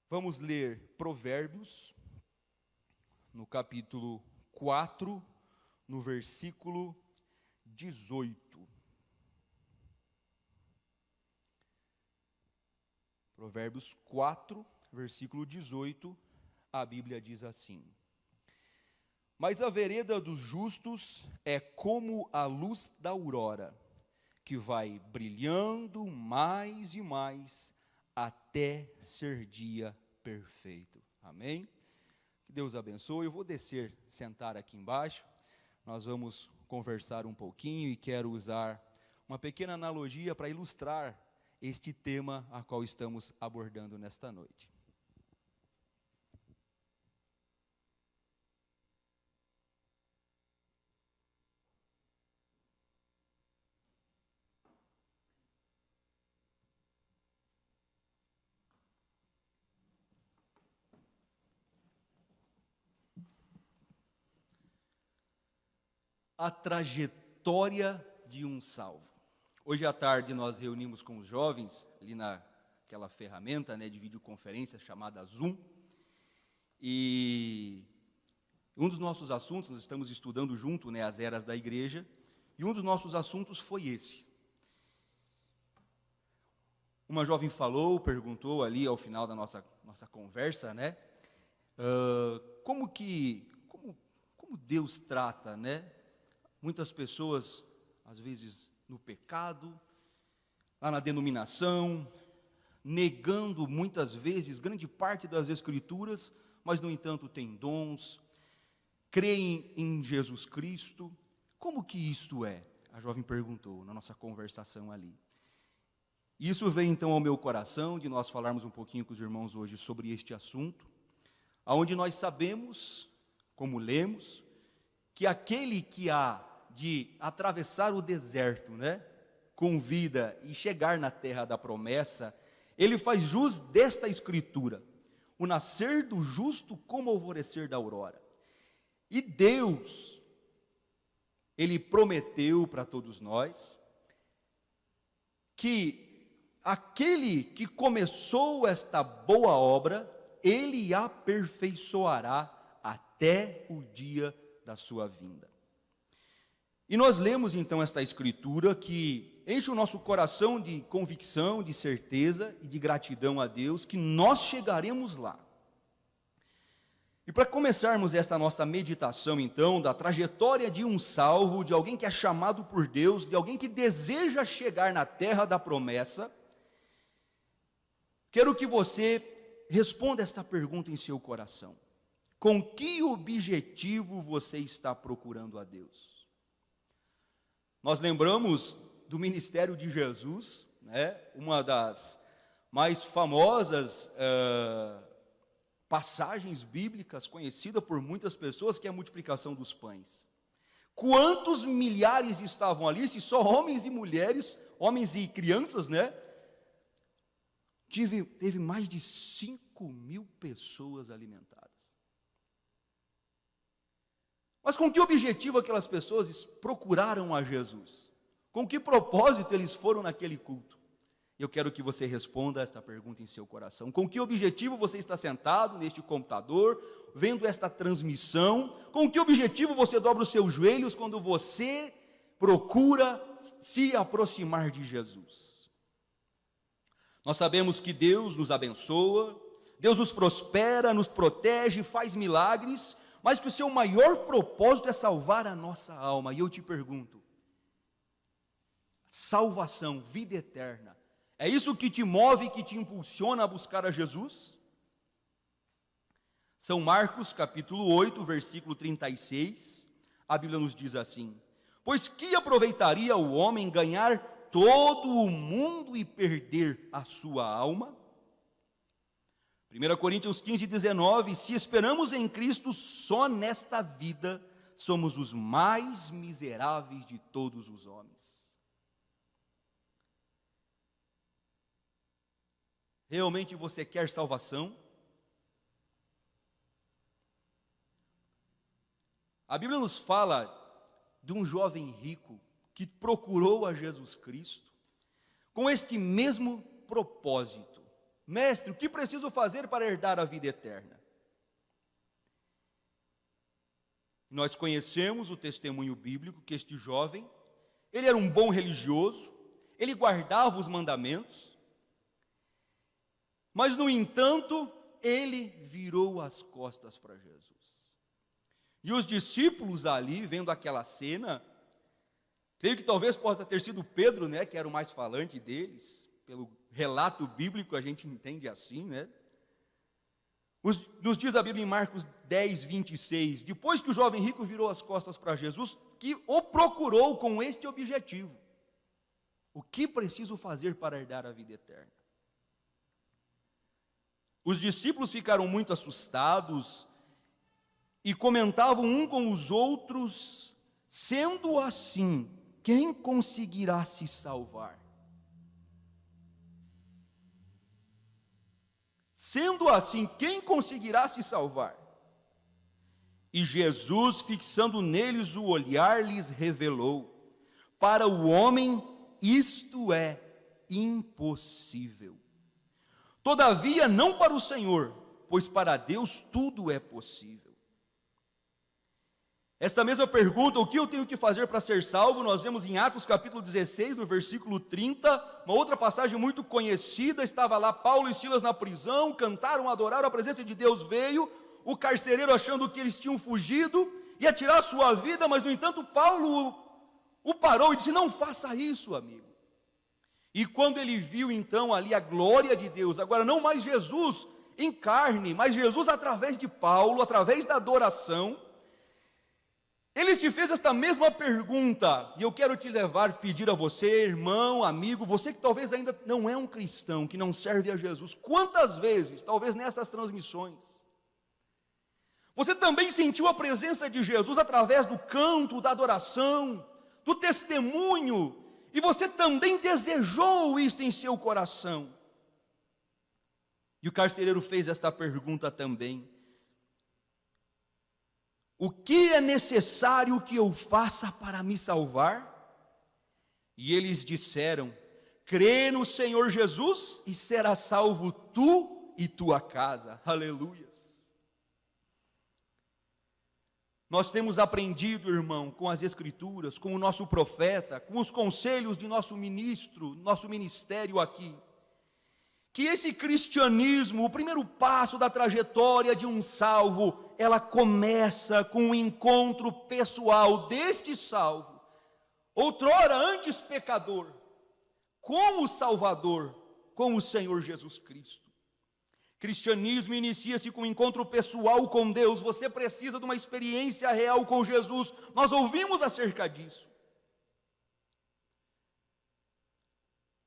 Vamos ler Provérbios, no capítulo 4, no versículo 18. Provérbios 4, versículo 18, a Bíblia diz assim: Mas a vereda dos justos é como a luz da aurora, que vai brilhando mais e mais, até ser dia perfeito. Amém? Que Deus abençoe. Eu vou descer, sentar aqui embaixo. Nós vamos conversar um pouquinho e quero usar uma pequena analogia para ilustrar este tema a qual estamos abordando nesta noite. A trajetória de um salvo. Hoje à tarde nós reunimos com os jovens, ali naquela ferramenta de videoconferência chamada Zoom, e um dos nossos assuntos, nós estamos estudando junto as eras da igreja, e um dos nossos assuntos foi esse. Uma jovem perguntou ali ao final da nossa conversa, como Deus trata, muitas pessoas, às vezes, no pecado, lá na denominação, negando muitas vezes grande parte das Escrituras, mas, no entanto, têm dons, creem em Jesus Cristo. Como que isto é? A jovem perguntou na nossa conversação ali. Isso veio, então, ao meu coração, de nós falarmos um pouquinho com os irmãos hoje sobre este assunto, onde nós sabemos, como lemos, que aquele que há de atravessar o deserto, com vida e chegar na terra da promessa, ele faz jus desta escritura: o nascer do justo como o alvorecer da aurora. E Deus, Ele prometeu para todos nós, que aquele que começou esta boa obra, Ele aperfeiçoará até o dia da sua vinda. E nós lemos então esta escritura que enche o nosso coração de convicção, de certeza e de gratidão a Deus, que nós chegaremos lá. E para começarmos esta nossa meditação então, da trajetória de um salvo, de alguém que é chamado por Deus, de alguém que deseja chegar na terra da promessa, quero que você responda esta pergunta em seu coração: com que objetivo você está procurando a Deus? Nós lembramos do ministério de Jesus, uma das mais famosas passagens bíblicas conhecida por muitas pessoas, que é a multiplicação dos pães. Quantos milhares estavam ali, se só homens e mulheres, homens e crianças, Teve mais de 5.000 pessoas alimentadas. Mas com que objetivo aquelas pessoas procuraram a Jesus? Com que propósito eles foram naquele culto? Eu quero que você responda esta pergunta em seu coração. Com que objetivo você está sentado neste computador, vendo esta transmissão? Com que objetivo você dobra os seus joelhos quando você procura se aproximar de Jesus? Nós sabemos que Deus nos abençoa, Deus nos prospera, nos protege, faz milagres, mas que o seu maior propósito é salvar a nossa alma. E eu te pergunto: salvação, vida eterna, é isso que te move, que te impulsiona a buscar a Jesus? São Marcos, capítulo 8, versículo 36, a Bíblia nos diz assim: pois que aproveitaria o homem ganhar todo o mundo e perder a sua alma? 1 Coríntios 15, 19, se esperamos em Cristo só nesta vida, somos os mais miseráveis de todos os homens. Realmente você quer salvação? A Bíblia nos fala de um jovem rico que procurou a Jesus Cristo com este mesmo propósito: Mestre, o que preciso fazer para herdar a vida eterna? Nós conhecemos o testemunho bíblico que este jovem, ele era um bom religioso, ele guardava os mandamentos, mas no entanto, ele virou as costas para Jesus. E os discípulos ali, vendo aquela cena, creio que talvez possa ter sido Pedro, né, que era o mais falante deles, pelo relato bíblico a gente entende assim, né? Nos diz a Bíblia em Marcos 10, 26, depois que o jovem rico virou as costas para Jesus, que o procurou com este objetivo: o que preciso fazer para herdar a vida eterna? Os discípulos ficaram muito assustados e comentavam um com os outros: sendo assim, quem conseguirá se salvar? Sendo assim, quem conseguirá se salvar? E Jesus, fixando neles o olhar, lhes revelou: para o homem isto é impossível. Todavia, não para o Senhor, pois para Deus tudo é possível. Esta mesma pergunta, o que eu tenho que fazer para ser salvo, nós vemos em Atos capítulo 16, no versículo 30, uma outra passagem muito conhecida. Estava lá Paulo e Silas na prisão, cantaram, adoraram, a presença de Deus veio, o carcereiro achando que eles tinham fugido, ia tirar a sua vida, mas no entanto Paulo o parou e disse: não faça isso, amigo. E quando ele viu então ali a glória de Deus, agora não mais Jesus em carne, mas Jesus através de Paulo, através da adoração, ele te fez esta mesma pergunta, e eu quero te levar, pedir a você, irmão, amigo, você que talvez ainda não é um cristão, que não serve a Jesus, quantas vezes, talvez nessas transmissões, você também sentiu a presença de Jesus através do canto, da adoração, do testemunho, e você também desejou isto em seu coração? E o carcereiro fez esta pergunta também: o que é necessário que eu faça para me salvar? E eles disseram: crê no Senhor Jesus e serás salvo tu e tua casa. Aleluias. Nós temos aprendido, irmão, com as Escrituras, com o nosso profeta, com os conselhos de nosso ministro, nosso ministério aqui, que esse cristianismo, o primeiro passo da trajetória de um salvo, ela começa com o encontro pessoal deste salvo, outrora antes pecador, com o Salvador, com o Senhor Jesus Cristo. Cristianismo inicia-se com um encontro pessoal com Deus. Você precisa de uma experiência real com Jesus. Nós ouvimos acerca disso.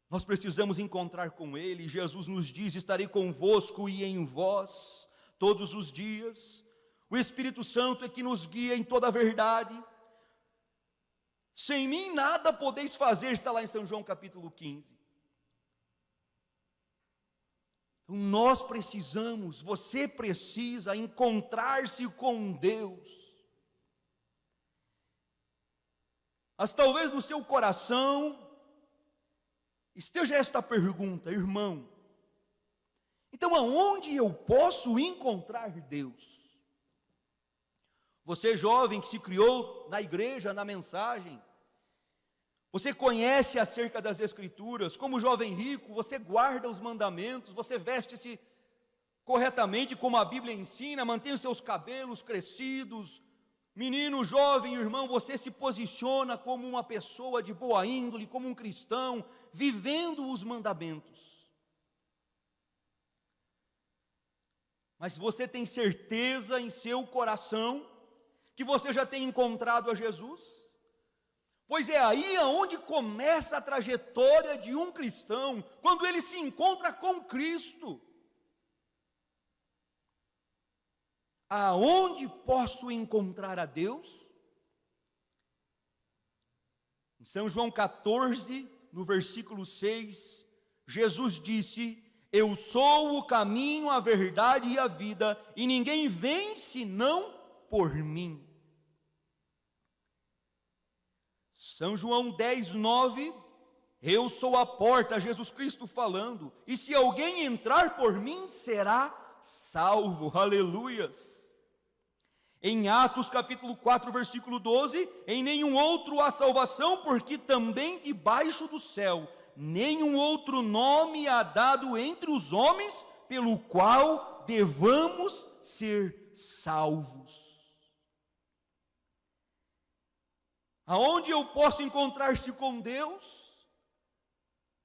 Nós precisamos encontrar com Ele. Jesus nos diz: estarei convosco e em vós todos os dias. O Espírito Santo é que nos guia em toda a verdade. Sem mim nada podeis fazer, está lá em São João capítulo 15. Então nós precisamos, você precisa encontrar-se com Deus. Mas talvez no seu coração esteja esta pergunta: irmão, então aonde eu posso encontrar Deus? Você jovem que se criou na igreja, na mensagem, você conhece acerca das Escrituras, como jovem rico, você guarda os mandamentos, você veste-se corretamente como a Bíblia ensina, mantém os seus cabelos crescidos. Menino, jovem, irmão, você se posiciona como uma pessoa de boa índole, como um cristão, vivendo os mandamentos. Mas você tem certeza em seu coração que você já tem encontrado a Jesus? Pois é aí aonde começa a trajetória de um cristão, quando ele se encontra com Cristo. Aonde posso encontrar a Deus? Em São João 14, no versículo 6, Jesus disse: eu sou o caminho, a verdade e a vida, e ninguém vem senão por mim. São João 10, 9, Eu sou a porta, Jesus Cristo falando, e se alguém entrar por mim, será salvo. Aleluias. Em Atos capítulo 4, versículo 12, em nenhum outro há salvação, porque também debaixo do céu, nenhum outro nome há dado entre os homens, pelo qual devamos ser salvos. Aonde eu posso encontrar-se com Deus?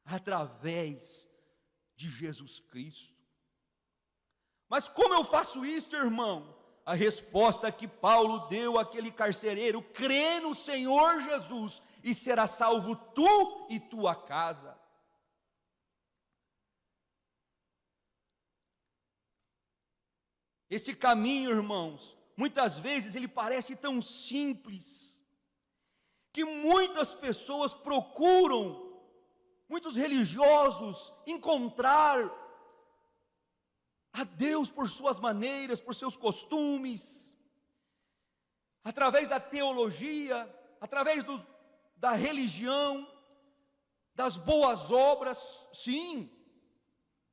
Através de Jesus Cristo. Mas como eu faço isso, irmão? A resposta que Paulo deu àquele carcereiro: crê no Senhor Jesus e será salvo tu e tua casa. Esse caminho, irmãos, muitas vezes ele parece tão simples, que muitas pessoas procuram, muitos religiosos, encontrar a Deus por suas maneiras, por seus costumes, através da teologia, através da religião, das boas obras. Sim,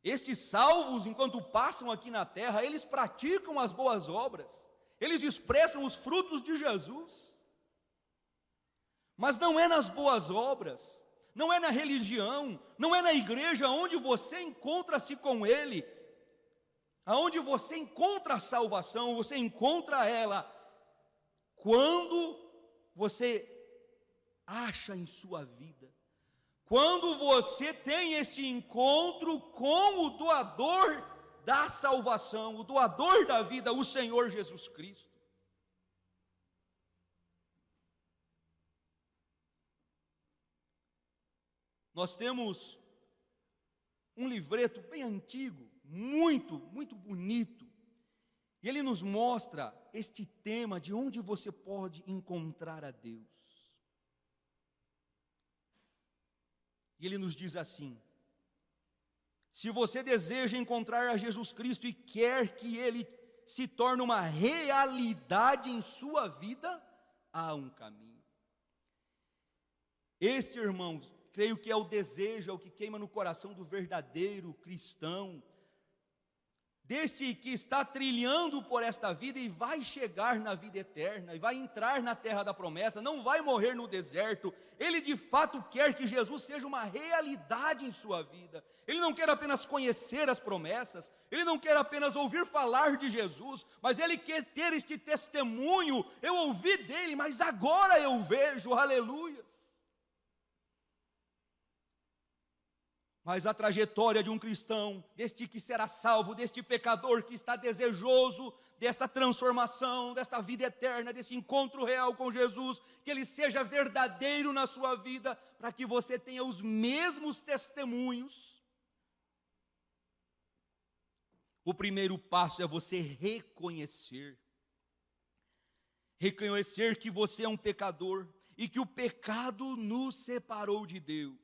estes salvos, enquanto passam aqui na terra, eles praticam as boas obras, eles expressam os frutos de Jesus. Mas não é nas boas obras, não é na religião, não é na igreja onde você encontra-se com Ele, aonde você encontra a salvação, você encontra ela, quando você acha em sua vida, quando você tem esse encontro com o doador da salvação, o doador da vida, o Senhor Jesus Cristo. Nós temos um livreto bem antigo, muito bonito, e ele nos mostra este tema de onde você pode encontrar a Deus. E ele nos diz assim: se você deseja encontrar a Jesus Cristo e quer que Ele se torne uma realidade em sua vida, há um caminho. Este, irmãos, creio que é o desejo, é o que queima no coração do verdadeiro cristão, desse que está trilhando por esta vida e vai chegar na vida eterna, e vai entrar na terra da promessa, não vai morrer no deserto. Ele de fato quer que Jesus seja uma realidade em sua vida. Ele não quer apenas conhecer as promessas, ele não quer apenas ouvir falar de Jesus, mas ele quer ter este testemunho: eu ouvi dele, mas agora eu vejo. Aleluias. Mas a trajetória de um cristão, deste que será salvo, deste pecador que está desejoso desta transformação, desta vida eterna, desse encontro real com Jesus, que ele seja verdadeiro na sua vida, para que você tenha os mesmos testemunhos. O primeiro passo é você reconhecer que você é um pecador e que o pecado nos separou de Deus.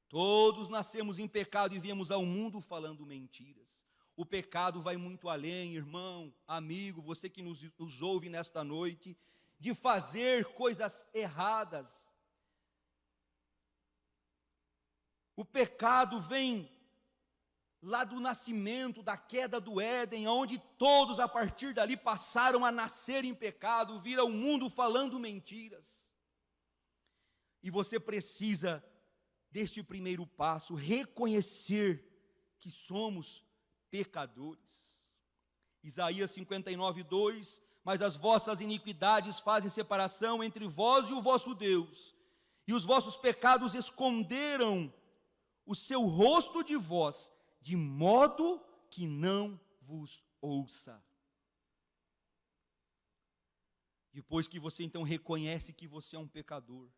Todos nascemos em pecado e viemos ao mundo falando mentiras. O pecado vai muito além, irmão, amigo, você que nos ouve nesta noite, de fazer coisas erradas. O pecado vem lá do nascimento, da queda do Éden, onde todos a partir dali passaram a nascer em pecado, vir ao mundo falando mentiras. E você precisa deste primeiro passo, reconhecer que somos pecadores. Isaías 59:2, mas as vossas iniquidades fazem separação entre vós e o vosso Deus, e os vossos pecados esconderam o seu rosto de vós, de modo que não vos ouça. Depois que você então reconhece que você é um pecador,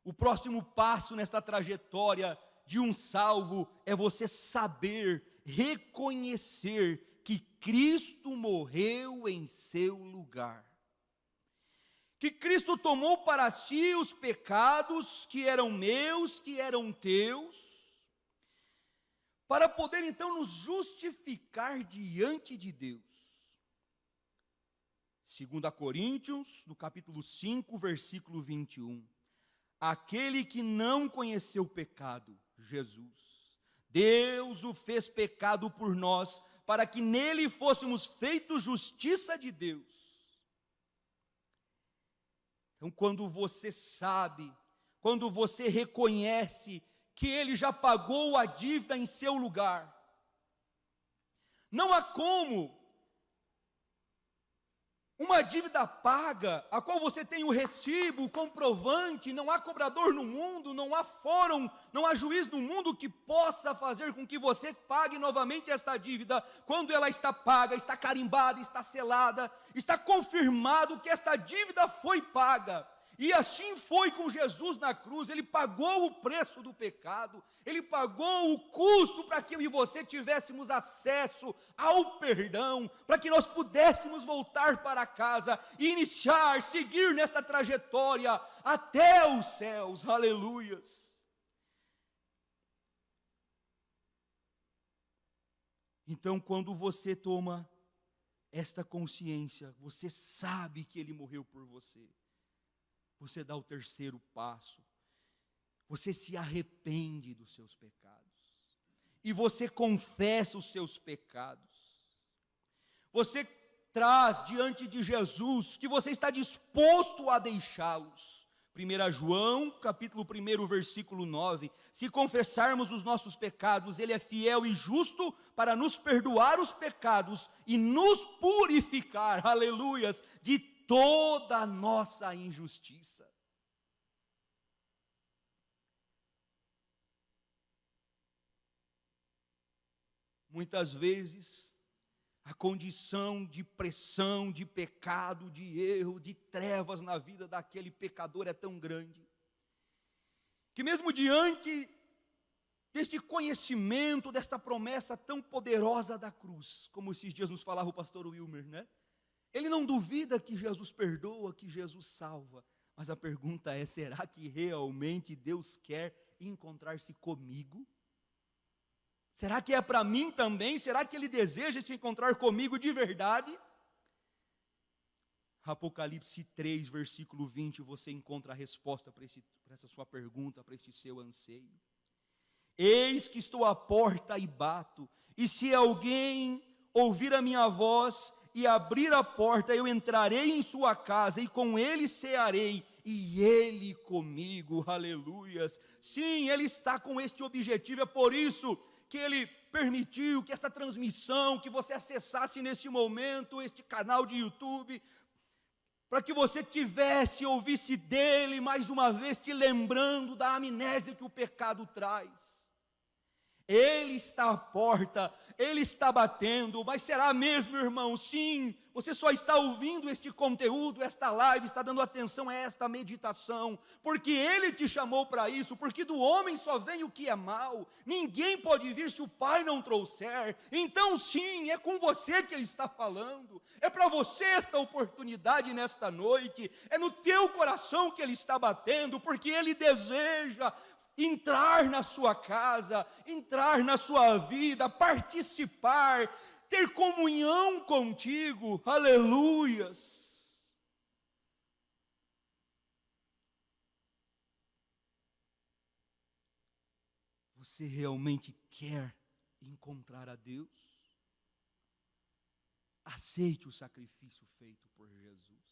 o próximo passo nesta trajetória de um salvo é você saber, reconhecer que Cristo morreu em seu lugar. Que Cristo tomou para si os pecados que eram meus, que eram teus, para poder então nos justificar diante de Deus. 2 Coríntios, no capítulo 5, versículo 21. aquele que não conheceu o pecado, Jesus. Deus o fez pecado por nós, para que nele fôssemos feitos justiça de Deus. Então, quando você sabe, quando você reconhece que Ele já pagou a dívida em seu lugar, não há como uma dívida paga, a qual você tem o recibo, o comprovante, não há cobrador no mundo, não há fórum, não há juiz no mundo que possa fazer com que você pague novamente esta dívida, quando ela está paga, está carimbada, está selada, está confirmado que esta dívida foi paga. E assim foi com Jesus na cruz. Ele pagou o preço do pecado, Ele pagou o custo para que eu e você tivéssemos acesso ao perdão, para que nós pudéssemos voltar para casa e iniciar, seguir nesta trajetória até os céus, aleluias. Então, quando você toma esta consciência, você sabe que Ele morreu por você. Você dá o terceiro passo, você se arrepende dos seus pecados, e você confessa os seus pecados, você traz diante de Jesus que você está disposto a deixá-los. 1 João, capítulo 1, versículo 9, se confessarmos os nossos pecados, Ele é fiel e justo para nos perdoar os pecados e nos purificar, aleluias, de toda a nossa injustiça. Muitas vezes, a condição de pressão, de pecado, de erro, de trevas na vida daquele pecador é tão grande, que mesmo diante deste conhecimento, desta promessa tão poderosa da cruz, como esses dias nos falava o pastor Wilmer, né? Ele não duvida que Jesus perdoa, que Jesus salva. Mas a pergunta é, será que realmente Deus quer encontrar-se comigo? Será que é para mim também? Será que Ele deseja se encontrar comigo de verdade? Apocalipse 3, versículo 20, você encontra a resposta para essa sua pergunta, para este seu anseio. Eis que estou à porta e bato, e se alguém ouvir a minha voz e abrir a porta, eu entrarei em sua casa e com ele cearei, e ele comigo, aleluias. Sim, Ele está com este objetivo, é por isso que Ele permitiu que esta transmissão, que você acessasse neste momento, este canal de YouTube, para que você ouvisse dele mais uma vez, te lembrando da amnésia que o pecado traz. Ele está à porta, Ele está batendo, mas será mesmo, irmão? Sim, você só está ouvindo este conteúdo, esta live, está dando atenção a esta meditação, porque Ele te chamou para isso, porque do homem só vem o que é mal, ninguém pode vir se o Pai não trouxer. Então sim, é com você que Ele está falando, é para você esta oportunidade nesta noite, é no teu coração que Ele está batendo, porque Ele deseja entrar na sua casa, entrar na sua vida, participar, ter comunhão contigo, aleluias. Você realmente quer encontrar a Deus? Aceite o sacrifício feito por Jesus,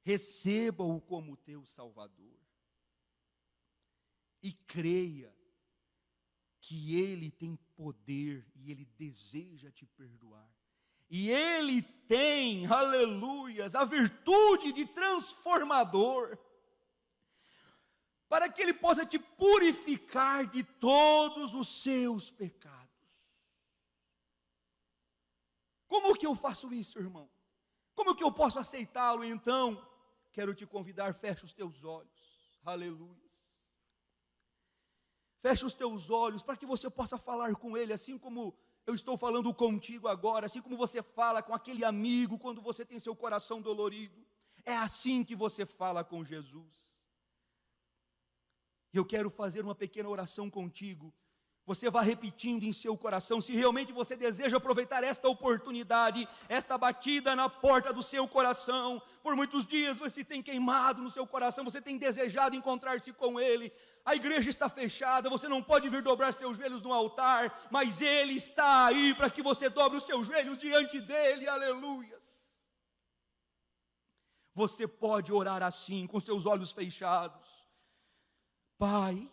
receba-o como teu Salvador, e creia que Ele tem poder e Ele deseja te perdoar. E Ele tem, aleluias, a virtude de transformador, para que Ele possa te purificar de todos os seus pecados. Como que eu faço isso, irmão? Como que eu posso aceitá-lo? Então, quero te convidar, fecha os teus olhos, aleluias. Feche os teus olhos para que você possa falar com Ele, assim como eu estou falando contigo agora, assim como você fala com aquele amigo quando você tem seu coração dolorido. É assim que você fala com Jesus. Eu quero fazer uma pequena oração contigo, Você vai repetindo em seu coração, se realmente você deseja aproveitar esta oportunidade, esta batida na porta do seu coração. Por muitos dias você tem queimado no seu coração, você tem desejado encontrar-se com Ele. A igreja está fechada, você não pode vir dobrar seus joelhos no altar, mas Ele está aí para que você dobre os seus joelhos diante dEle, aleluias. Você pode orar assim, com seus olhos fechados. Pai,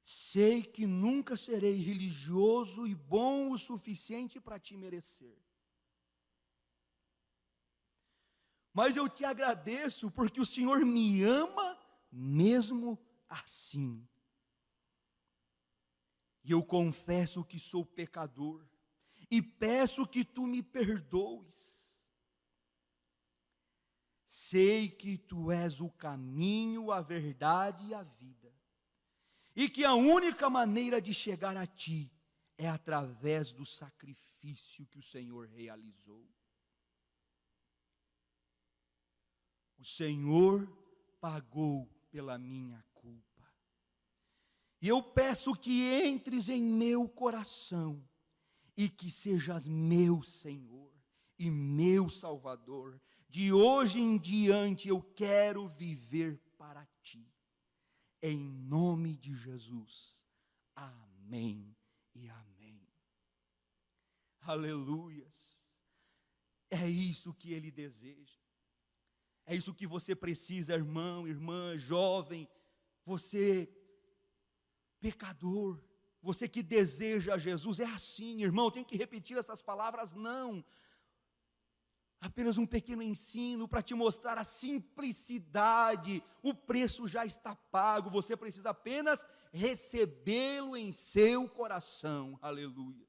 sei que nunca serei religioso e bom o suficiente para te merecer. Mas eu te agradeço porque o Senhor me ama mesmo assim. E eu confesso que sou pecador e peço que tu me perdoes. Sei que tu és o caminho, a verdade e a vida. E que a única maneira de chegar a ti é através do sacrifício que o Senhor realizou. O Senhor pagou pela minha culpa. E eu peço que entres em meu coração e que sejas meu Senhor e meu Salvador. De hoje em diante eu quero viver para ti. Em nome de Jesus. Amém e amém. Aleluias. É isso que Ele deseja. É isso que você precisa, irmão, irmã, jovem, você pecador, você que deseja Jesus. É assim, irmão, tem que repetir essas palavras? Não. Apenas um pequeno ensino para te mostrar a simplicidade. O preço já está pago, você precisa apenas recebê-lo em seu coração. Aleluia.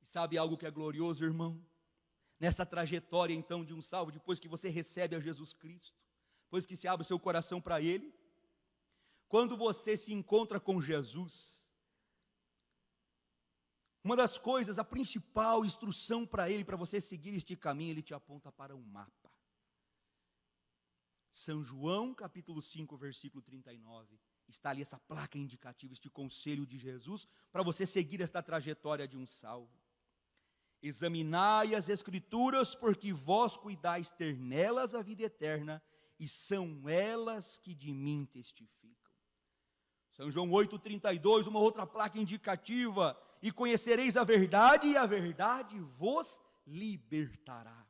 E sabe algo que é glorioso, irmão? Nessa trajetória então de um salvo, depois que você recebe a Jesus Cristo, depois que se abre o seu coração para Ele, quando você se encontra com Jesus, uma das coisas, a principal instrução para Ele, para você seguir este caminho, Ele te aponta para um mapa. São João, capítulo 5, versículo 39, está ali essa placa indicativa, este conselho de Jesus, para você seguir esta trajetória de um salvo. Examinai as Escrituras, porque vós cuidais ter nelas a vida eterna, e são elas que de mim testificam. São João 8,32, uma outra placa indicativa, e conhecereis a verdade, e a verdade vos libertará.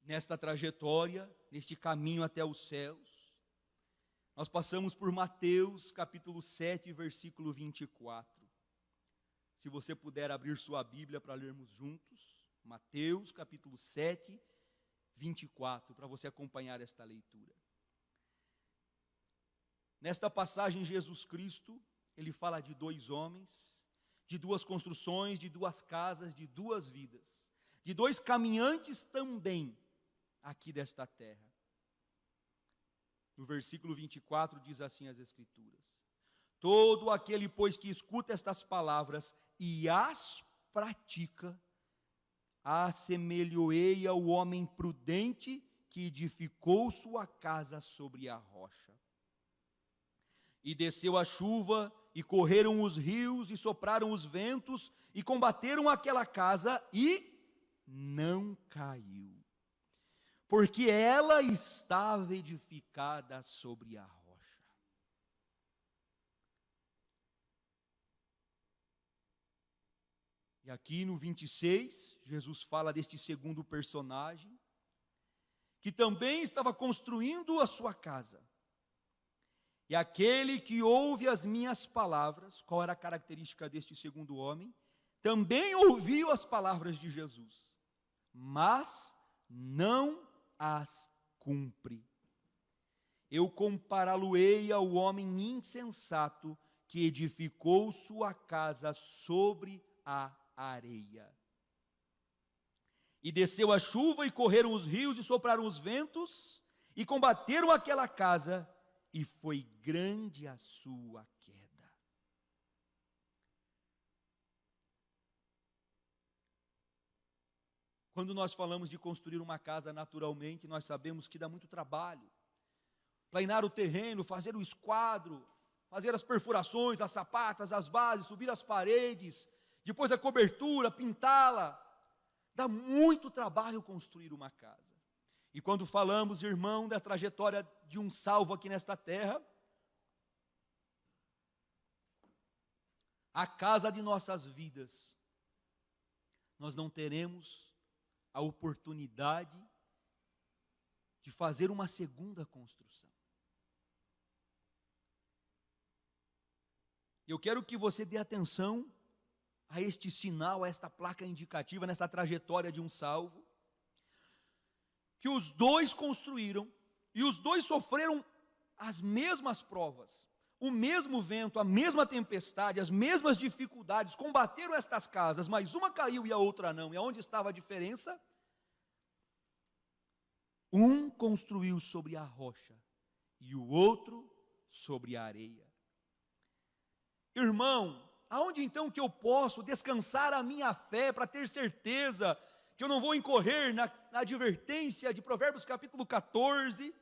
Nesta trajetória, neste caminho até os céus, nós passamos por Mateus capítulo 7, versículo 24. Se você puder abrir sua Bíblia para lermos juntos, Mateus capítulo 7, 24, para você acompanhar esta leitura. Nesta passagem, Jesus Cristo, Ele fala de dois homens, de duas construções, de duas casas, de duas vidas, de dois caminhantes também aqui desta terra. No versículo 24 diz assim as Escrituras: todo aquele, pois, que escuta estas palavras e as pratica, assemelhoei ao homem prudente que edificou sua casa sobre a rocha. E desceu a chuva, e correram os rios, e sopraram os ventos, e combateram aquela casa, e não caiu, porque ela estava edificada sobre a rocha. E aqui no 26, Jesus fala deste segundo personagem, que também estava construindo a sua casa. E aquele que ouve as minhas palavras, qual era a característica deste segundo homem? Também ouviu as palavras de Jesus, mas não as cumpre. Eu compará-lo-ei ao homem insensato que edificou sua casa sobre a areia. E desceu a chuva, e correram os rios, e sopraram os ventos, e combateram aquela casa, e foi grande a sua queda. Quando nós falamos de construir uma casa naturalmente, nós sabemos que dá muito trabalho. Planear o terreno, fazer o esquadro, fazer as perfurações, as sapatas, as bases, subir as paredes, depois a cobertura, pintá-la. Dá muito trabalho construir uma casa. E quando falamos, irmão, da trajetória de um salvo aqui nesta terra, a casa de nossas vidas, nós não teremos a oportunidade de fazer uma segunda construção. Eu quero que você dê atenção a este sinal, a esta placa indicativa, nesta trajetória de um salvo, que os dois construíram, e os dois sofreram as mesmas provas, o mesmo vento, a mesma tempestade, as mesmas dificuldades, combateram estas casas, mas uma caiu e a outra não. E aonde estava a diferença? Um construiu sobre a rocha, e o outro sobre a areia. Irmão, aonde então que eu posso descansar a minha fé para ter certeza que eu não vou incorrer na advertência de Provérbios capítulo 14,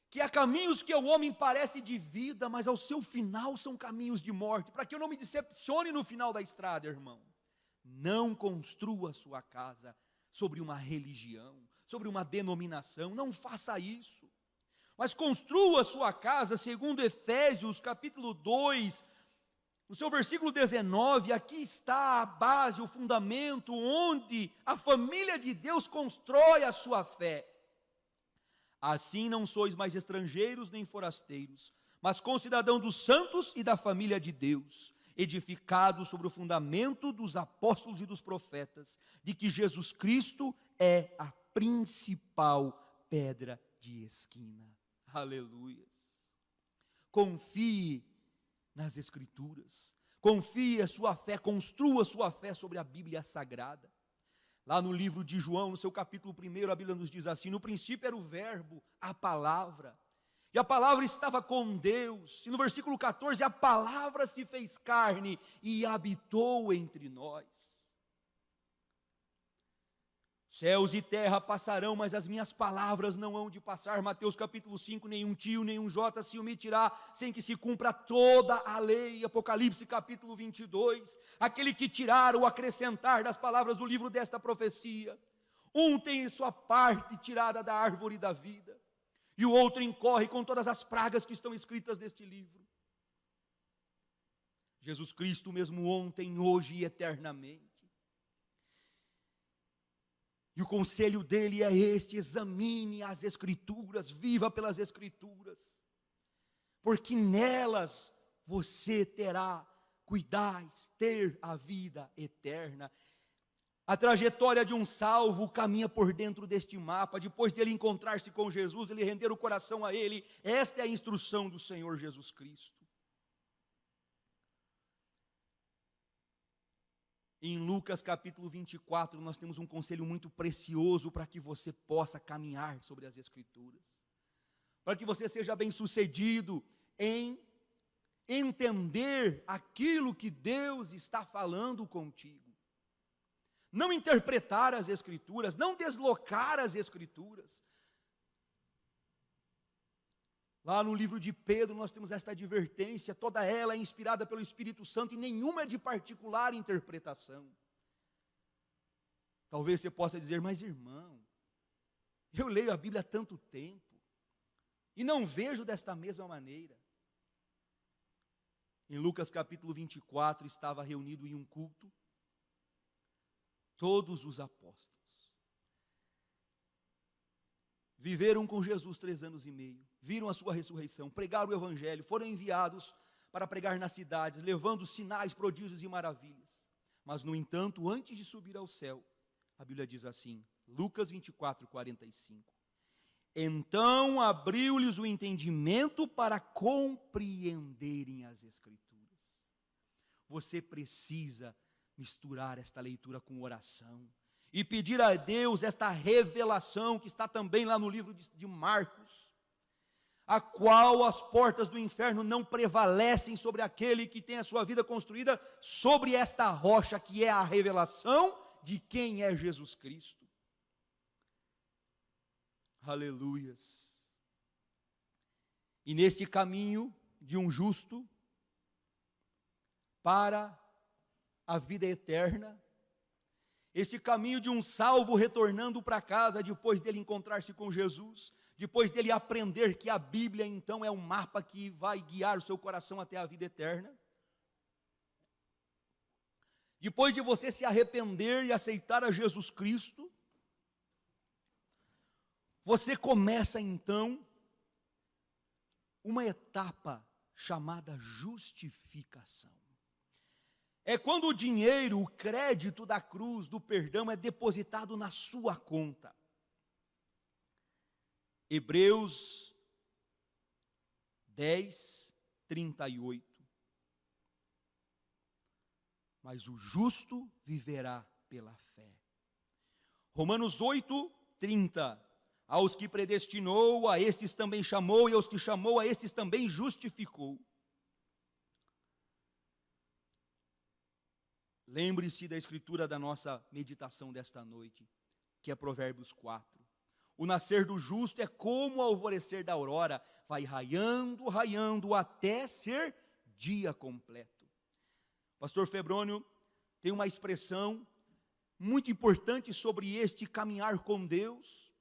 que há caminhos que ao homem parece de vida, mas ao seu final são caminhos de morte, para que eu não me decepcione no final da estrada, irmão. Não construa sua casa sobre uma religião, sobre uma denominação, não faça isso. Mas construa sua casa segundo Efésios capítulo 2, no seu versículo 19, aqui está a base, o fundamento, onde a família de Deus constrói a sua fé. Assim não sois mais estrangeiros nem forasteiros, mas concidadãos dos santos e da família de Deus, edificados sobre o fundamento dos apóstolos e dos profetas, de que Jesus Cristo é a principal pedra de esquina. Aleluia. Confie nas Escrituras, confie a sua fé, construa a sua fé sobre a Bíblia Sagrada. Lá no livro de João, no seu capítulo 1, a Bíblia nos diz assim: no princípio era o verbo, a palavra, e a palavra estava com Deus, e no versículo 14, a palavra se fez carne e habitou entre nós. Céus e terra passarão, mas as minhas palavras não hão de passar. Mateus capítulo 5, nenhum tio, nenhum jota se omitirá, sem que se cumpra toda a lei. Apocalipse capítulo 22, aquele que tirar ou acrescentar das palavras do livro desta profecia, um tem sua parte tirada da árvore da vida, e o outro incorre com todas as pragas que estão escritas neste livro. Jesus Cristo mesmo ontem, hoje e eternamente. E o conselho dele é este: examine as Escrituras, viva pelas Escrituras, porque nelas você terá, cuidais, ter a vida eterna. A trajetória de um salvo caminha por dentro deste mapa. Depois dele encontrar-se com Jesus, ele render o coração a ele. Esta é a instrução do Senhor Jesus Cristo. Em Lucas capítulo 24, nós temos um conselho muito precioso para que você possa caminhar sobre as Escrituras, para que você seja bem-sucedido em entender aquilo que Deus está falando contigo. Não interpretar as Escrituras, não deslocar as Escrituras. Lá no livro de Pedro nós temos esta advertência, toda ela é inspirada pelo Espírito Santo e nenhuma é de particular interpretação. Talvez você possa dizer: mas irmão, eu leio a Bíblia há tanto tempo e não vejo desta mesma maneira. Em Lucas capítulo 24 estava reunido em um culto todos os apóstolos. Viveram com Jesus 3 anos e meio, viram a sua ressurreição, pregaram o Evangelho, foram enviados para pregar nas cidades, levando sinais, prodígios e maravilhas. Mas, no entanto, antes de subir ao céu, a Bíblia diz assim, Lucas 24, 45. Então abriu-lhes o entendimento para compreenderem as Escrituras. Você precisa misturar esta leitura com oração e pedir a Deus esta revelação que está também lá no livro de Marcos, a qual as portas do inferno não prevalecem sobre aquele que tem a sua vida construída sobre esta rocha que é a revelação de quem é Jesus Cristo. Aleluias. E neste caminho de um justo para a vida eterna, este caminho de um salvo retornando para casa depois dele encontrar-se com Jesus, depois dele aprender que a Bíblia então é um mapa que vai guiar o seu coração até a vida eterna, depois de você se arrepender e aceitar a Jesus Cristo, você começa então uma etapa chamada justificação. É quando o dinheiro, o crédito da cruz, do perdão é depositado na sua conta. Hebreus 10, 38. Mas o justo viverá pela fé. Romanos 8, 30. Aos que predestinou, a estes também chamou, e aos que chamou, a estes também justificou. Lembre-se da escritura da nossa meditação desta noite, que é Provérbios 4. O nascer do justo é como o alvorecer da aurora, vai raiando, raiando, até ser dia completo. Pastor Febrônio tem uma expressão muito importante sobre este caminhar com Deus.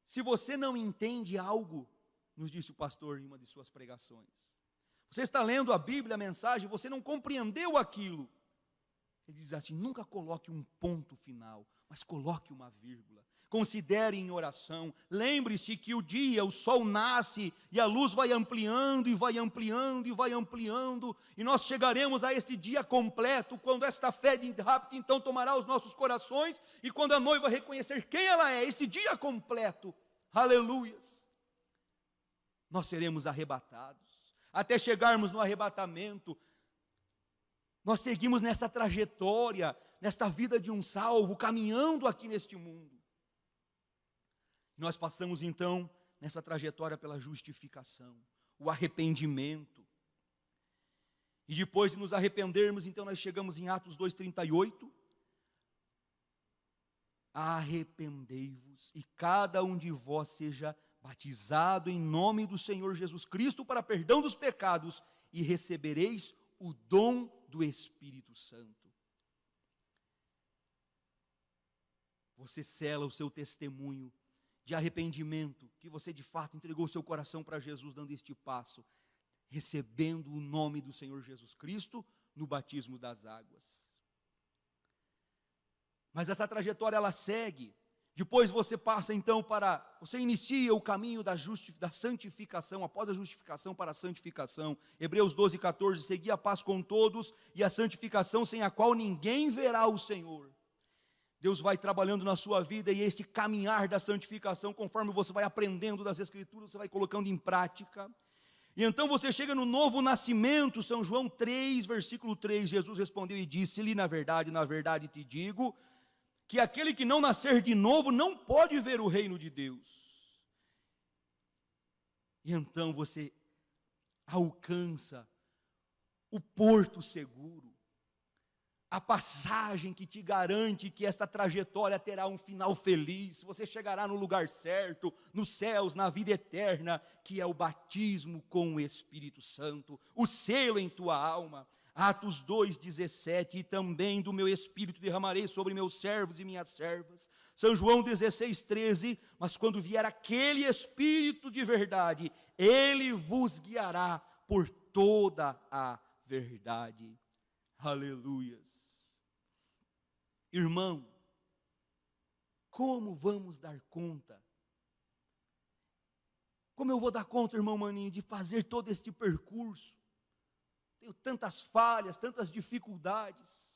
Se você não entende algo, nos disse o pastor em uma de suas pregações, você está lendo a Bíblia, a mensagem, você não compreendeu aquilo. Ele diz assim, nunca coloque um ponto final, mas coloque uma vírgula. Considere em oração, lembre-se que o dia, o sol nasce e a luz vai ampliando e vai ampliando e vai ampliando, e nós chegaremos a este dia completo, quando esta fé de rápido então tomará os nossos corações, e quando a noiva reconhecer quem ela é, este dia completo, aleluias, nós seremos arrebatados, até chegarmos no arrebatamento. Nós seguimos nessa trajetória, nesta vida de um salvo, caminhando aqui neste mundo. Nós passamos então nessa trajetória pela justificação, o arrependimento. E depois de nos arrependermos, então nós chegamos em Atos 2,38. Arrependei-vos e cada um de vós seja batizado em nome do Senhor Jesus Cristo para perdão dos pecados e recebereis o dom do Espírito Santo. Você sela o seu testemunho de arrependimento, que você de fato entregou o seu coração para Jesus dando este passo, recebendo o nome do Senhor Jesus Cristo no batismo das águas. Mas essa trajetória ela segue. Depois você passa então você inicia o caminho da santificação, após a justificação para a santificação. Hebreus 12, 14, segui a paz com todos e a santificação sem a qual ninguém verá o Senhor. Deus vai trabalhando na sua vida e este caminhar da santificação, conforme você vai aprendendo das Escrituras, você vai colocando em prática. E então você chega no novo nascimento, São João 3, versículo 3, Jesus respondeu e disse-lhe, na verdade te digo, que aquele que não nascer de novo não pode ver o reino de Deus. E então você alcança o porto seguro, a passagem que te garante que esta trajetória terá um final feliz, você chegará no lugar certo, nos céus, na vida eterna, que é o batismo com o Espírito Santo, o selo em tua alma. Atos 2,17, e também do meu Espírito derramarei sobre meus servos e minhas servas. São João 16,13, mas quando vier aquele Espírito de verdade, ele vos guiará por toda a verdade. Aleluias. Irmão, como vamos dar conta? Como eu vou dar conta, irmão Maninho, de fazer todo este percurso? Tenho tantas falhas, tantas dificuldades.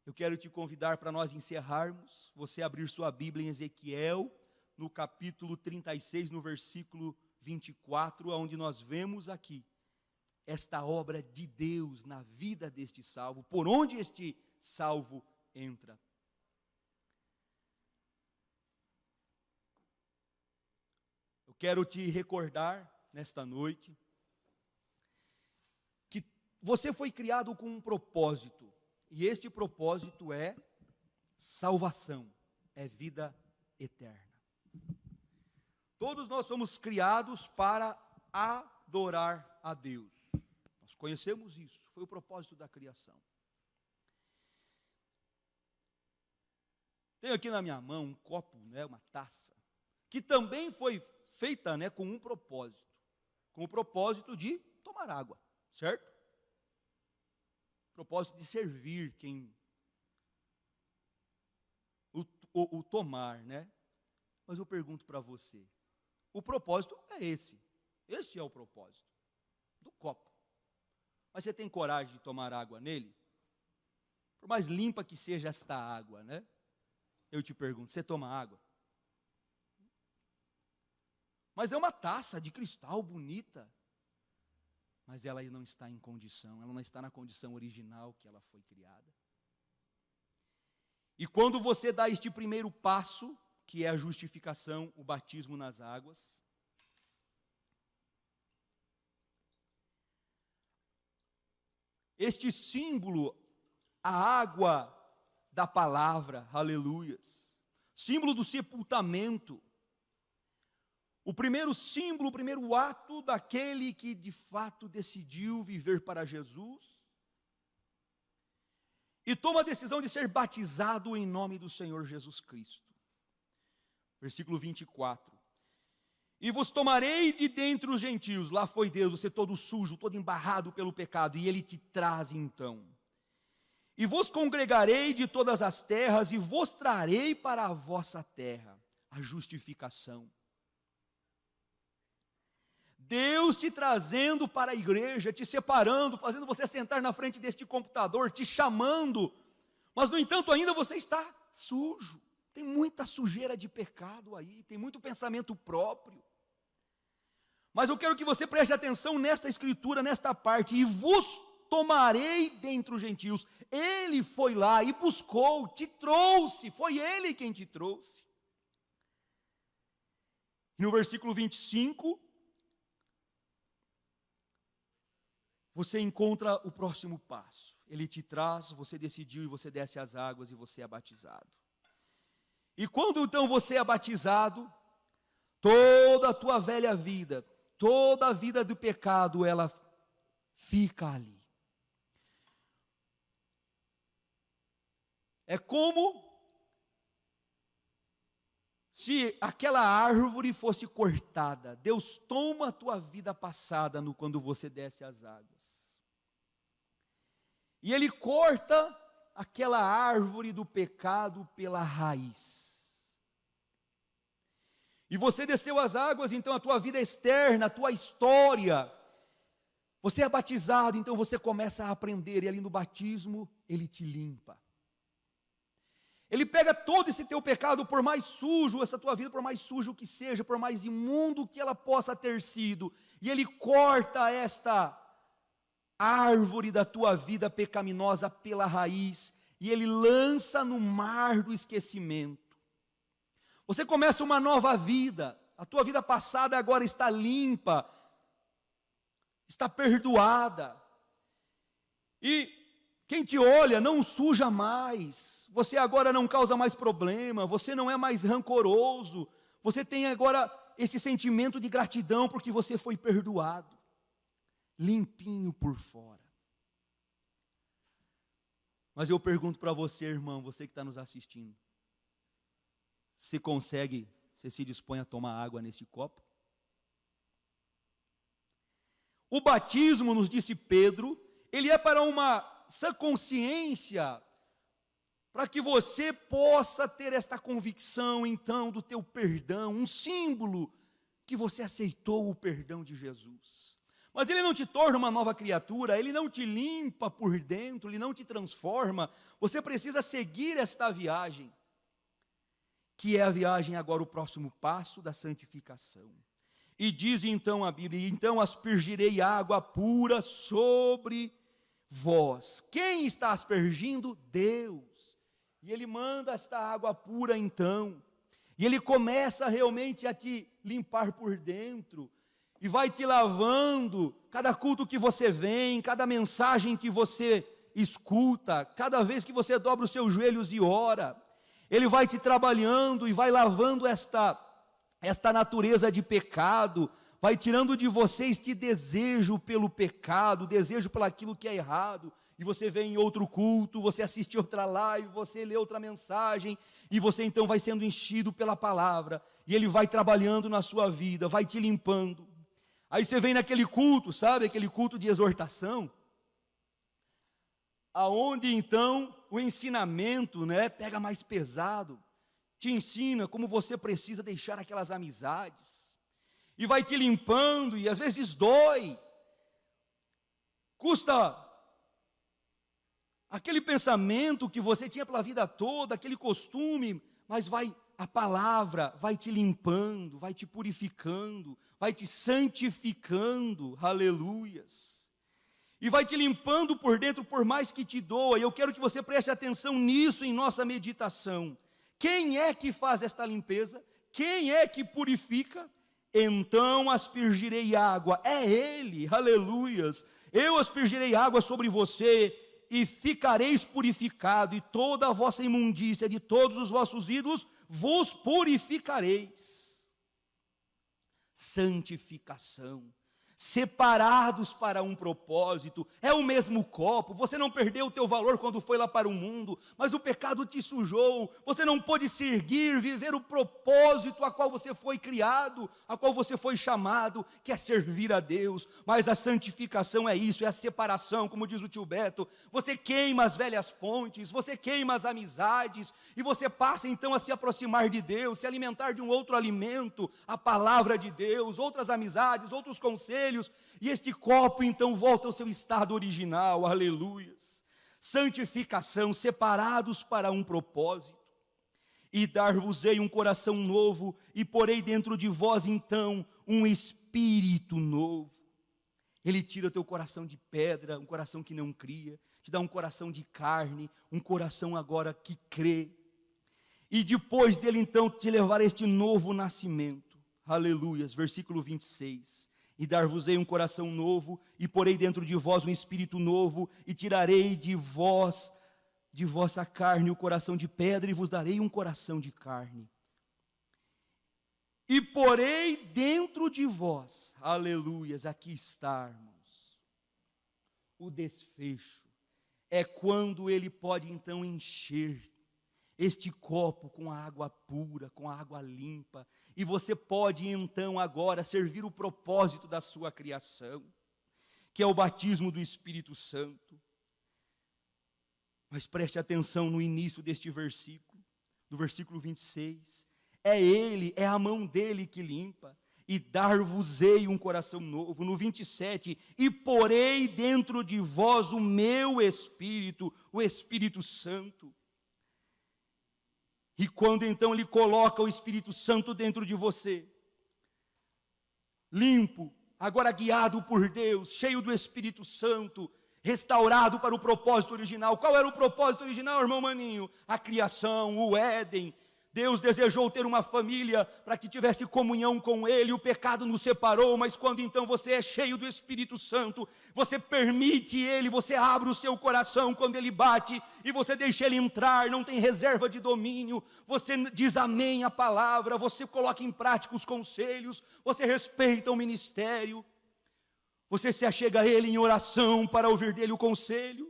Eu quero te convidar para nós encerrarmos, você abrir sua Bíblia em Ezequiel, no capítulo 36, no versículo 24, onde nós vemos aqui esta obra de Deus na vida deste salvo, por onde este salvo entra. Eu quero te recordar nesta noite que você foi criado com um propósito, e este propósito é salvação, é vida eterna. Todos nós somos criados para adorar a Deus. Nós conhecemos isso, foi o propósito da criação. Tenho aqui na minha mão um copo, uma taça, que também foi feita com um propósito. Com o propósito de tomar água, certo? Propósito de servir quem o tomar, Mas eu pergunto para você, o propósito é esse. Esse é o propósito do copo. Mas você tem coragem de tomar água nele? Por mais limpa que seja esta água, Eu te pergunto, você toma água? Mas é uma taça de cristal bonita. Mas ela não está em condição, ela não está na condição original que ela foi criada. E quando você dá este primeiro passo, que é a justificação, o batismo nas águas, este símbolo, a água da palavra, aleluias, símbolo do sepultamento, o primeiro símbolo, o primeiro ato daquele que de fato decidiu viver para Jesus e toma a decisão de ser batizado em nome do Senhor Jesus Cristo. Versículo 24. E vos tomarei de dentre os gentios, lá foi Deus, você todo sujo, todo embarrado pelo pecado, e Ele te traz então. E vos congregarei de todas as terras, e vos trarei para a vossa terra, a justificação. Deus te trazendo para a igreja, te separando, fazendo você sentar na frente deste computador, te chamando, mas no entanto ainda você está sujo, tem muita sujeira de pecado aí, tem muito pensamento próprio. Mas eu quero que você preste atenção nesta escritura, nesta parte, e vos tomarei dentre os gentios. Ele foi lá e buscou, te trouxe, foi Ele quem te trouxe. No versículo 25, você encontra o próximo passo. Ele te traz, você decidiu e você desce as águas e você é batizado. E quando então você é batizado, toda a tua velha vida, toda a vida do pecado, ela fica ali. É como se aquela árvore fosse cortada. Deus toma a tua vida passada quando você desce as águas. E Ele corta aquela árvore do pecado pela raiz. E você desceu as águas, então a tua vida externa, a tua história, você é batizado, então você começa a aprender, e ali no batismo, Ele te limpa. Ele pega todo esse teu pecado, por mais sujo, essa tua vida, por mais sujo que seja, por mais imundo que ela possa ter sido, e Ele corta esta árvore da tua vida pecaminosa pela raiz, e Ele lança no mar do esquecimento. Você começa uma nova vida, a tua vida passada agora está limpa, está perdoada, e quem te olha não suja mais, você agora não causa mais problema, você não é mais rancoroso, você tem agora esse sentimento de gratidão porque você foi perdoado, limpinho por fora. Mas eu pergunto para você, irmão, você que está nos assistindo, você consegue, você se dispõe a tomar água nesse copo? O batismo, nos disse Pedro, ele é para uma sã consciência, para que você possa ter esta convicção, então, do teu perdão, um símbolo que você aceitou o perdão de Jesus. Mas ele não te torna uma nova criatura, ele não te limpa por dentro, ele não te transforma, você precisa seguir esta viagem, que é a viagem agora, o próximo passo da santificação. E diz então a Bíblia, então aspergirei água pura sobre vós. Quem está aspergindo? Deus. E Ele manda esta água pura então, e Ele começa realmente a te limpar por dentro, e vai te lavando, cada culto que você vem, cada mensagem que você escuta, cada vez que você dobra os seus joelhos e ora, Ele vai te trabalhando e vai lavando esta esta natureza de pecado, vai tirando de você este desejo pelo pecado, desejo pelo aquilo que é errado, e você vem em outro culto, você assiste outra live, você lê outra mensagem, e você então vai sendo enchido pela palavra, e ele vai trabalhando na sua vida, vai te limpando. Aí você vem naquele culto, sabe, aquele culto de exortação, aonde então o ensinamento, né, pega mais pesado, te ensina como você precisa deixar aquelas amizades, e vai te limpando, e às vezes dói, custa aquele pensamento que você tinha pela vida toda, aquele costume, mas a palavra vai te limpando, vai te purificando, vai te santificando, aleluias, e vai te limpando por dentro, por mais que te doa. E eu quero que você preste atenção nisso em nossa meditação. Quem é que faz esta limpeza? Quem é que purifica? Então aspergirei água, é Ele, aleluias, eu aspergirei água sobre você, e ficareis purificado, e toda a vossa imundícia de todos os vossos ídolos vos purificareis. Santificação, separados para um propósito, é o mesmo copo. Você não perdeu o teu valor quando foi lá para o mundo, mas o pecado te sujou, você não pôde se erguer, viver o propósito a qual você foi criado, a qual você foi chamado, que é servir a Deus. Mas a santificação é isso, é a separação, como diz o tio Beto, você queima as velhas pontes, você queima as amizades, e você passa então a se aproximar de Deus, se alimentar de um outro alimento, a palavra de Deus, outras amizades, outros conselhos, e este copo então volta ao seu estado original, aleluias. Santificação, separados para um propósito, e dar-vos-ei um coração novo, e porei dentro de vós então um espírito novo. Ele tira teu coração de pedra, um coração que não cria, te dá um coração de carne, um coração agora que crê, e depois dele então te levar a este novo nascimento, aleluias, versículo 26, e dar-vos-ei um coração novo, e porei dentro de vós um espírito novo, e tirarei de vós, de vossa carne, o coração de pedra, e vos darei um coração de carne. E porei dentro de vós, aleluias, aqui está, irmãos, o desfecho, é quando ele pode então encher este copo com a água pura, com a água limpa, e você pode então agora servir o propósito da sua criação, que é o batismo do Espírito Santo. Mas preste atenção no início deste versículo, do versículo 26, é Ele, é a mão dele que limpa, e dar-vos-ei um coração novo. No 27, e porei dentro de vós o meu Espírito, o Espírito Santo. E quando então ele coloca o Espírito Santo dentro de você, limpo, agora guiado por Deus, cheio do Espírito Santo, restaurado para o propósito original. Qual era o propósito original, irmão Maninho? A criação, o Éden. Deus desejou ter uma família para que tivesse comunhão com Ele, o pecado nos separou, mas quando então você é cheio do Espírito Santo, você permite Ele, você abre o seu coração quando Ele bate, e você deixa Ele entrar, não tem reserva de domínio, você diz amém à palavra, você coloca em prática os conselhos, você respeita o ministério, você se achega a Ele em oração para ouvir dEle o conselho.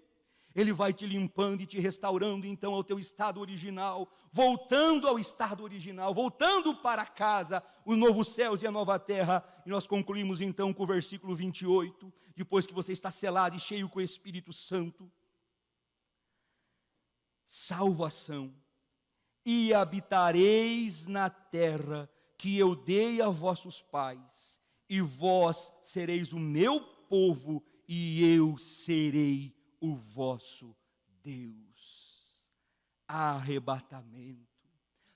Ele vai te limpando e te restaurando então ao teu estado original, voltando ao estado original, voltando para casa, os novos céus e a nova terra. E nós concluímos então com o versículo 28, depois que você está selado e cheio com o Espírito Santo. Salvação, e habitareis na terra que eu dei a vossos pais, e vós sereis o meu povo, e eu serei o vosso Deus. Arrebatamento,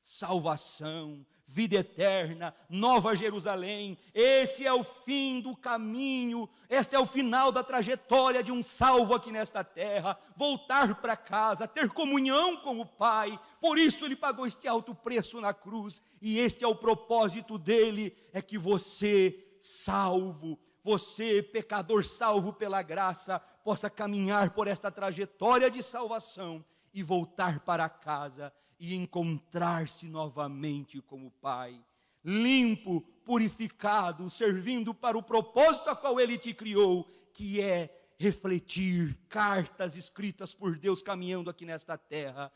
salvação, vida eterna, Nova Jerusalém, esse é o fim do caminho, este é o final da trajetória de um salvo aqui nesta terra, voltar para casa, ter comunhão com o Pai, por isso Ele pagou este alto preço na cruz, e este é o propósito dEle, é que você, salvo, você, pecador salvo pela graça, possa caminhar por esta trajetória de salvação e voltar para casa e encontrar-se novamente com o Pai. limpo, purificado, servindo para o propósito a qual Ele te criou, que é refletir cartas escritas por Deus caminhando aqui nesta terra,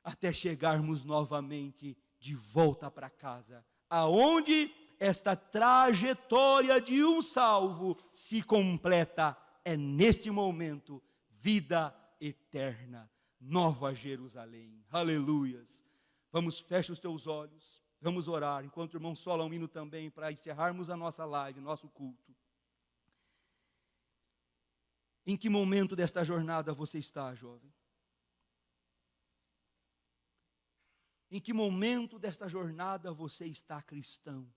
até chegarmos novamente de volta para casa, aonde esta trajetória de um salvo se completa. É neste momento, vida eterna, Nova Jerusalém. Aleluias. Vamos, fecha os teus olhos, vamos orar, enquanto o irmão sola um hino também, para encerrarmos a nossa live, nosso culto. Em que momento desta jornada você está, jovem? Em que momento desta jornada você está, cristão?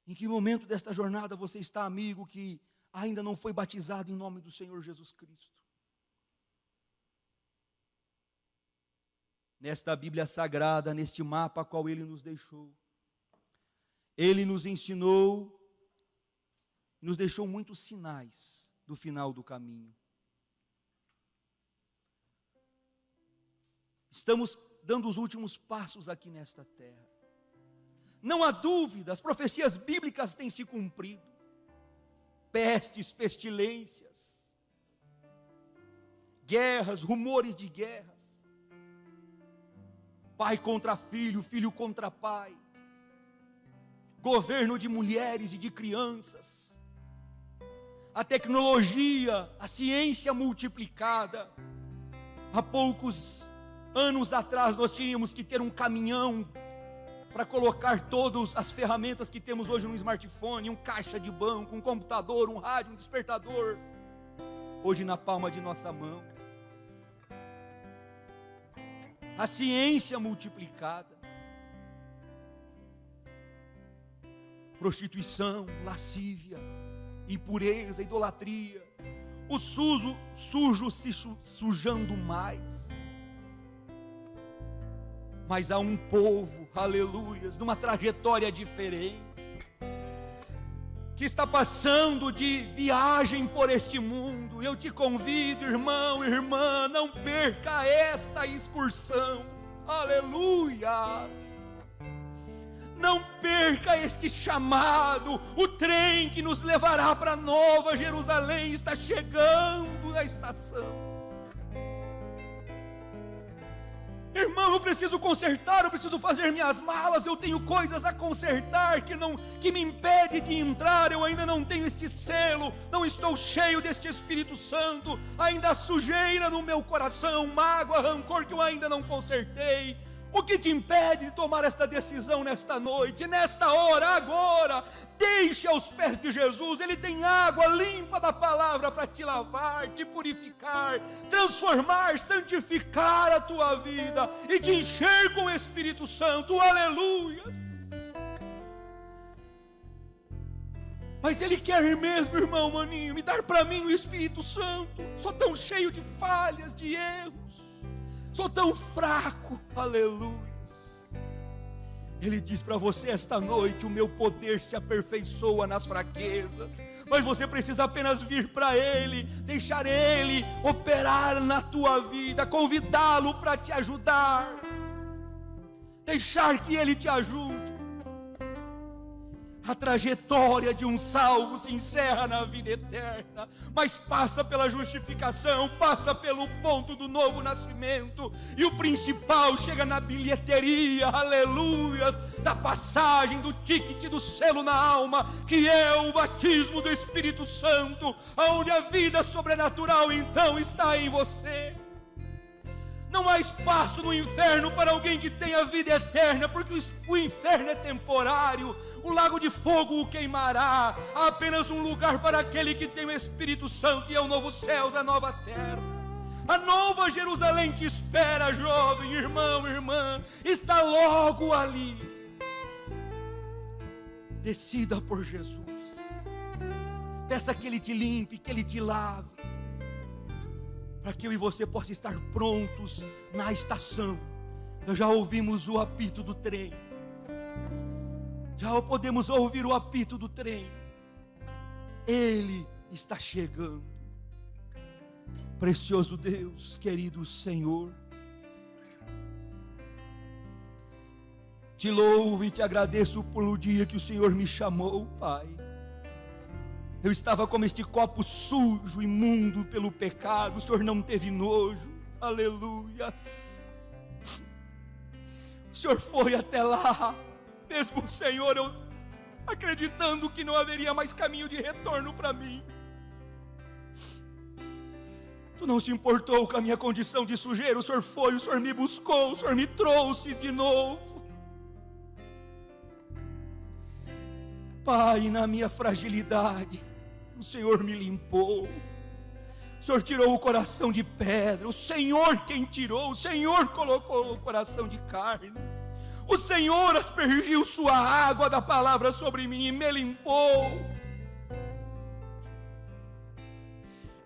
Em que momento desta jornada você está, amigo, que ainda não foi batizado em nome do Senhor Jesus Cristo? Nesta Bíblia Sagrada, neste mapa qual Ele nos deixou, Ele nos ensinou, nos deixou muitos sinais do final do caminho. Estamos dando os últimos passos aqui nesta terra. Não há dúvida, as profecias bíblicas têm se cumprido. Pestes, pestilências, guerras, rumores de guerras. Pai contra filho, filho contra pai. Governo de mulheres e de crianças. A tecnologia, a ciência multiplicada. Há poucos anos atrás nós tínhamos que ter um caminhão para colocar todas as ferramentas que temos hoje no smartphone, um caixa de banco, um computador, um rádio, um despertador, hoje na palma de nossa mão. A ciência multiplicada, prostituição, lascívia, impureza, idolatria, o sujo se sujando mais. Mas há um povo, aleluias, numa trajetória diferente, que está passando de viagem por este mundo. Eu te convido, irmão, irmã, não perca esta excursão, aleluias. Não perca este chamado, o trem que nos levará para Nova Jerusalém está chegando na estação. Irmão, eu preciso consertar, eu preciso fazer minhas malas, eu tenho coisas a consertar que me impede de entrar, eu ainda não tenho este selo, não estou cheio deste Espírito Santo, ainda há sujeira no meu coração, mágoa, rancor que eu ainda não consertei. O que te impede de tomar esta decisão nesta noite, nesta hora, agora? Deixe aos pés de Jesus. Ele tem água limpa da palavra para te lavar, te purificar, transformar, santificar a tua vida e te encher com o Espírito Santo, aleluias. Mas Ele quer mesmo, irmão, maninho, me dar para mim o Espírito Santo. Sou tão cheio de falhas, de erros, sou tão fraco, aleluia. Ele diz para você esta noite: o meu poder se aperfeiçoa nas fraquezas. Mas você precisa apenas vir para Ele, deixar Ele operar na tua vida, convidá-lo para te ajudar, deixar que Ele te ajude. A trajetória de um salvo se encerra na vida eterna, mas passa pela justificação, passa pelo ponto do novo nascimento, e o principal chega na bilheteria, aleluias, da passagem, do ticket, do selo na alma, que é o batismo do Espírito Santo, onde a vida sobrenatural então está em você. Não há espaço no inferno para alguém que tenha vida eterna, porque o inferno é temporário, o lago de fogo o queimará. Há apenas um lugar para aquele que tem o Espírito Santo, e é o novo céu, a nova terra. A Nova Jerusalém te espera, jovem, irmão, irmã, está logo ali. Decida por Jesus, peça que Ele te limpe, que Ele te lave, para que eu e você possa estar prontos na estação. Nós já ouvimos o apito do trem, já podemos ouvir o apito do trem. Ele está chegando. Precioso Deus, querido Senhor, Te louvo e te agradeço pelo dia que o Senhor me chamou, Pai. Eu estava como este copo sujo, imundo pelo pecado. O Senhor não teve nojo. Aleluia. O Senhor foi até lá. Mesmo, Senhor, eu acreditando que não haveria mais caminho de retorno para mim. Tu não se importou com a minha condição de sujeira. O Senhor foi, o Senhor me buscou, o Senhor me trouxe de novo. Pai, na minha fragilidade, o Senhor me limpou. O Senhor tirou o coração de pedra. O Senhor quem tirou. O Senhor colocou o coração de carne. O Senhor aspergiu sua água da palavra sobre mim e me limpou.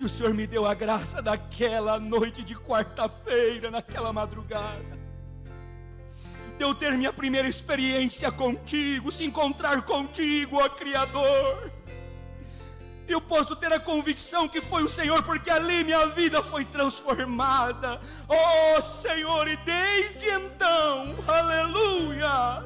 E o Senhor me deu a graça daquela noite de quarta-feira, naquela madrugada, de eu ter minha primeira experiência contigo, se encontrar contigo, ó Criador. Eu posso ter a convicção que foi o Senhor, porque ali minha vida foi transformada. Oh Senhor, e desde então, aleluia,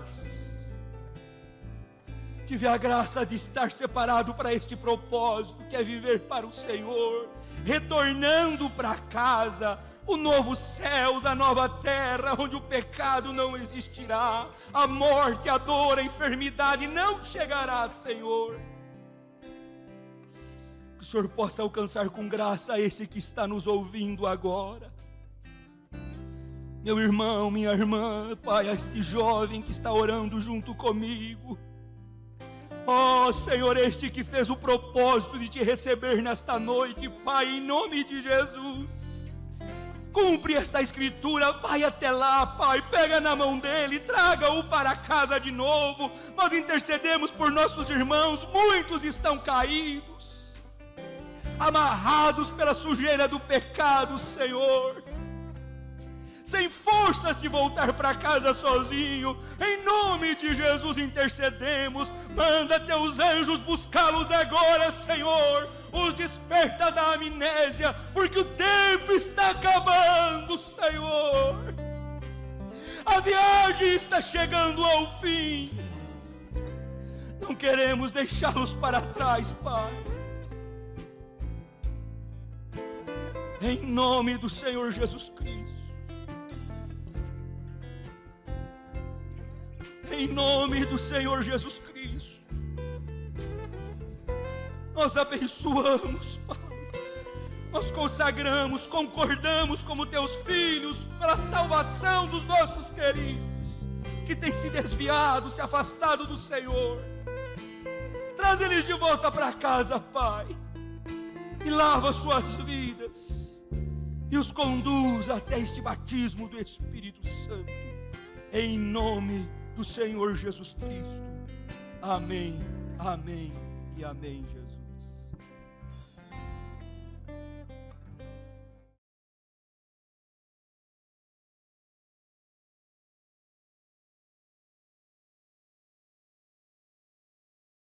tive a graça de estar separado para este propósito, que é viver para o Senhor, retornando para casa, o novo céus, a nova terra, onde o pecado não existirá, a morte, a dor, a enfermidade não chegará, Senhor. Que o Senhor possa alcançar com graça esse que está nos ouvindo agora. Meu irmão, minha irmã, Pai, este jovem que está orando junto comigo. Oh Senhor, este que fez o propósito de te receber nesta noite, Pai, em nome de Jesus. Cumpre esta escritura, vai até lá, Pai, pega na mão dele, traga-o para casa de novo. Nós intercedemos por nossos irmãos, muitos estão caídos, amarrados pela sujeira do pecado, Senhor, sem forças de voltar para casa sozinho. Em nome de Jesus intercedemos, manda teus anjos buscá-los agora, Senhor, os desperta da amnésia, porque o tempo está acabando, Senhor, a viagem está chegando ao fim, não queremos deixá-los para trás, Pai. Em nome do Senhor Jesus Cristo, em nome do Senhor Jesus Cristo, nós abençoamos, Pai, nós consagramos, concordamos como teus filhos, pela salvação dos nossos queridos, que têm se desviado, se afastado do Senhor. Traz eles de volta para casa, Pai, e lava suas vidas, e os conduz até este batismo do Espírito Santo, em nome do Senhor Jesus Cristo. Amém, amém e amém, Jesus.